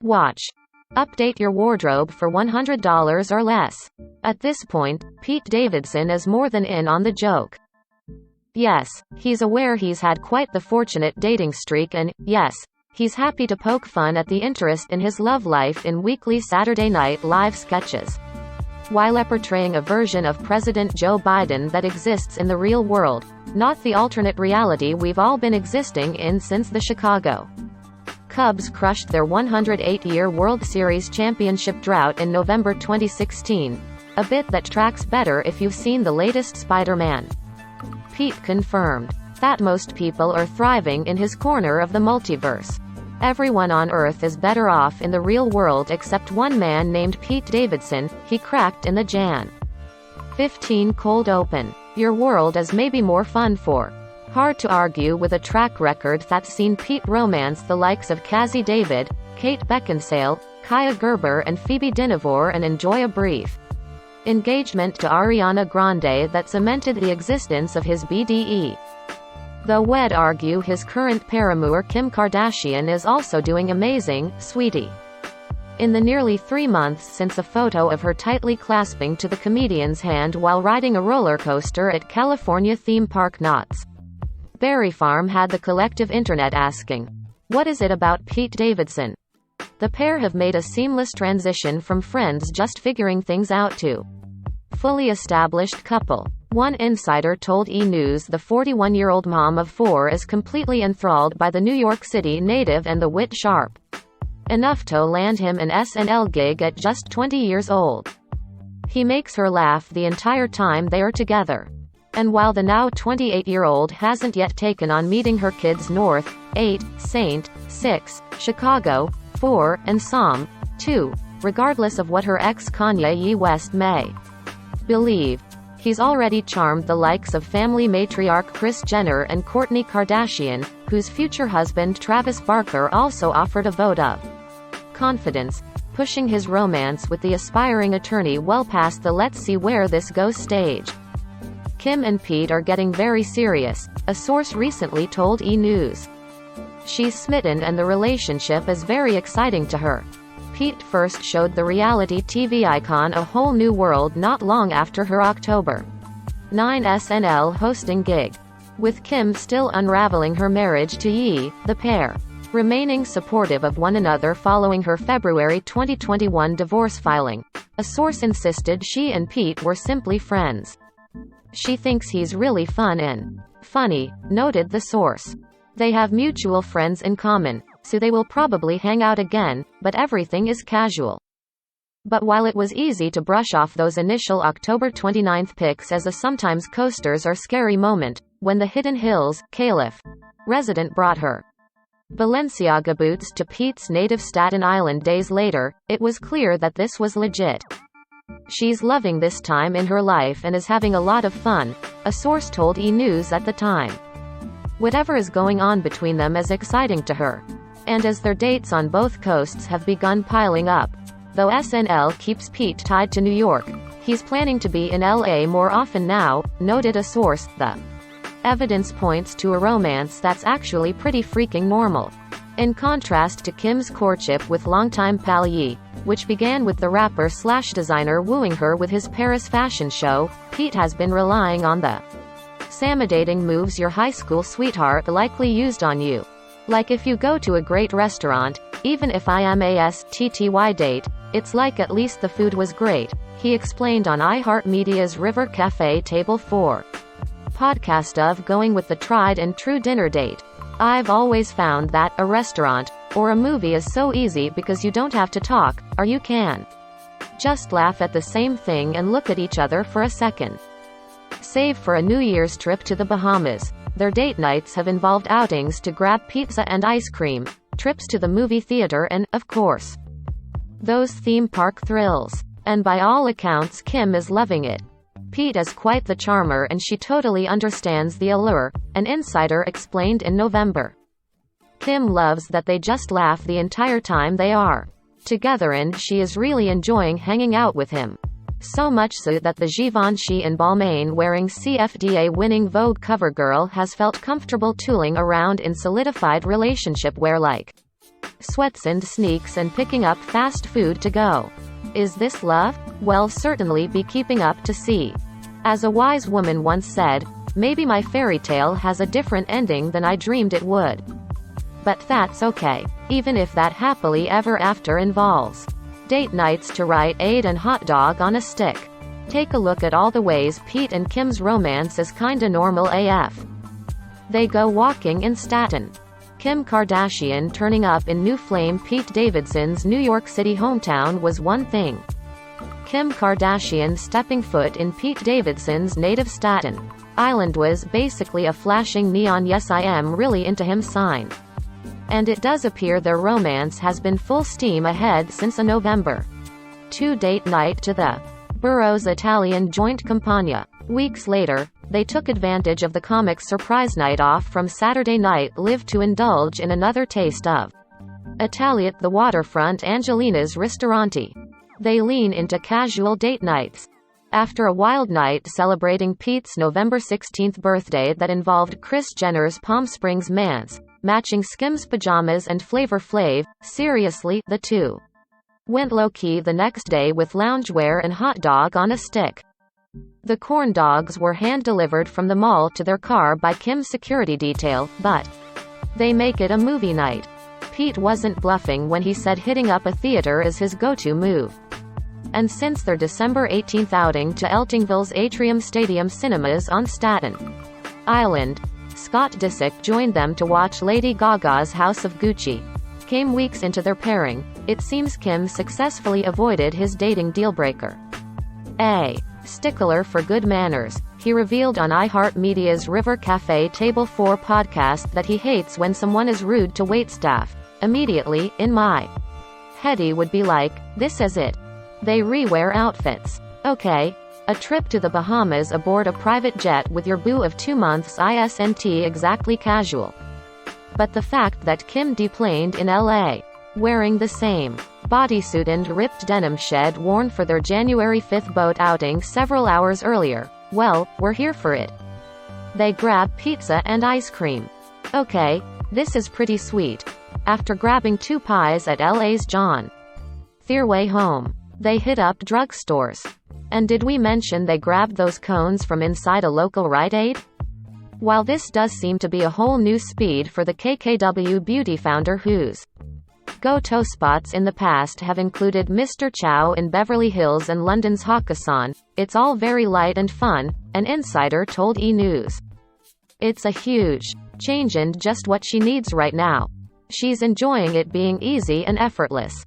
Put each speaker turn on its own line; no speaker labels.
Watch. Update your wardrobe for $100 or less. At this point, Pete Davidson is more than in on the joke. Yes, he's aware he's had quite the fortunate dating streak and, yes, he's happy to poke fun at the interest in his love life in weekly Saturday Night Live sketches. While portraying a version of President Joe Biden that exists in the real world, not the alternate reality we've all been existing in since the Chicago Cubs crushed their 108-year World Series championship drought in November 2016, a bit that tracks better if you've seen the latest Spider-Man. Pete confirmed that most people are thriving in his corner of the multiverse. Everyone on Earth is better off in the real world except one man named Pete Davidson, he cracked in the Jan. 15 cold open. Your world is maybe more fun for. Hard to argue with a track record that's seen Pete romance the likes of Cassie David, Kate Beckinsale, Kaya Gerber and Phoebe Dynevor and enjoy a brief engagement to Ariana Grande that cemented the existence of his BDE. Though we'd argue his current paramour Kim Kardashian is also doing amazing, sweetie. In the nearly 3 months since a photo of her tightly clasping to the comedian's hand while riding a roller coaster at California theme park Knott's Berry Farm had the collective internet asking, "What is it about Pete Davidson?" The pair have made a seamless transition from friends just figuring things out to fully established couple. One insider told E! News the 41-year-old mom of 4 is completely enthralled by the New York City native and the wit sharp enough to land him an SNL gig at just 20 years old. He makes her laugh the entire time they are together. And while the now 28-year-old hasn't yet taken on meeting her kids North, 8, Saint, 6, Chicago, 4, and Psalm, 2, regardless of what her ex Kanye West may believe, he's already charmed the likes of family matriarch Kris Jenner and Kourtney Kardashian, whose future husband Travis Barker also offered a vote of confidence, pushing his romance with the aspiring attorney well past the "let's see where this goes" stage. Kim and Pete are getting very serious, a source recently told E! News. She's smitten and the relationship is very exciting to her. Pete first showed the reality TV icon a whole new world not long after her October 9 SNL hosting gig. With Kim still unraveling her marriage to Ye, the pair remaining supportive of one another following her February 2021 divorce filing. A source insisted she and Pete were simply friends. She thinks he's really fun and funny, noted the source. They have mutual friends in common, so they will probably hang out again, but everything is casual. But while it was easy to brush off those initial October 29 pics as a sometimes coasters or scary moment, when the Hidden Hills, Caliph resident brought her Balenciaga boots to Pete's native Staten Island days later, it was clear that this was legit. She's loving this time in her life and is having a lot of fun, a source told E! News at the time. Whatever is going on between them is exciting to her. And as their dates on both coasts have begun piling up, though SNL keeps Pete tied to New York, he's planning to be in LA more often now, noted a source. The evidence points to a romance that's actually pretty freaking normal. In contrast to Kim's courtship with longtime pal Ye, which began with the rapper/designer wooing her with his Paris fashion show, Pete has been relying on the "Samidating moves your high school sweetheart likely used on you. Like if you go to a great restaurant, even if I am a STTY date, it's like at least the food was great," he explained on iHeartMedia's River Cafe Table 4 podcast of going with the tried and true dinner date. "I've always found that a restaurant or a movie is so easy because you don't have to talk, or you can just laugh at the same thing and look at each other for a second." Save for a New Year's trip to the Bahamas, their date nights have involved outings to grab pizza and ice cream, trips to the movie theater and, of course, those theme park thrills. And by all accounts Kim is loving it. Pete is quite the charmer and she totally understands the allure, an insider explained in November. Kim loves that they just laugh the entire time they are together and she is really enjoying hanging out with him. So much so that the Givenchy and Balmain wearing CFDA-winning Vogue cover girl has felt comfortable tooling around in solidified relationship wear like sweats and sneaks and picking up fast food to go. Is this love? Well, certainly be keeping up to see. As a wise woman once said, maybe my fairy tale has a different ending than I dreamed it would. But that's okay. Even if that happily ever after involves date nights to Rite Aid and hot dog on a stick. Take a look at all the ways Pete and Kim's romance is kinda normal AF. They go walking in Staten. Kim Kardashian turning up in new flame Pete Davidson's New York City hometown was one thing. Kim Kardashian stepping foot in Pete Davidson's native Staten Island was basically a flashing neon "yes I am really into him" sign. And it does appear their romance has been full steam ahead since a November 2 date night to the borough's Italian joint Campagna. Weeks later, they took advantage of the comic's surprise night off from Saturday Night Live to indulge in another taste of Italy at the waterfront Angelina's Ristorante. They lean into casual date nights. After a wild night celebrating Pete's November 16th birthday that involved Kris Jenner's Palm Springs manse, matching Skims pajamas and Flavor Flav, seriously, the two went low-key the next day with loungewear and hot dog on a stick. The corn dogs were hand-delivered from the mall to their car by Kim's security detail, but they make it a movie night. Pete wasn't bluffing when he said hitting up a theater is his go-to move. And since their December 18th outing to Eltingville's Atrium Stadium Cinemas on Staten Island, Scott Disick joined them to watch Lady Gaga's House of Gucci. Came weeks into their pairing, it seems Kim successfully avoided his dating dealbreaker. A stickler for good manners, he revealed on iHeartMedia's River Cafe Table 4 podcast that he hates when someone is rude to waitstaff. Immediately, in my head he would be like, this is it. They rewear outfits. Okay. A trip to the Bahamas aboard a private jet with your boo of 2 months isn't exactly casual. But the fact that Kim deplaned in LA, wearing the same bodysuit and ripped denim shed worn for their January 5th boat outing several hours earlier, well, we're here for it. They grab pizza and ice cream. Okay, this is pretty sweet. After grabbing 2 pies at LA's John Thierway home, they hit up drugstores. And did we mention they grabbed those cones from inside a local Rite Aid? While this does seem to be a whole new speed for the KKW Beauty founder whose go-to spots in the past have included Mr. Chow in Beverly Hills and London's Hakkasan, it's all very light and fun, an insider told E! News. It's a huge change and just what she needs right now. She's enjoying it being easy and effortless.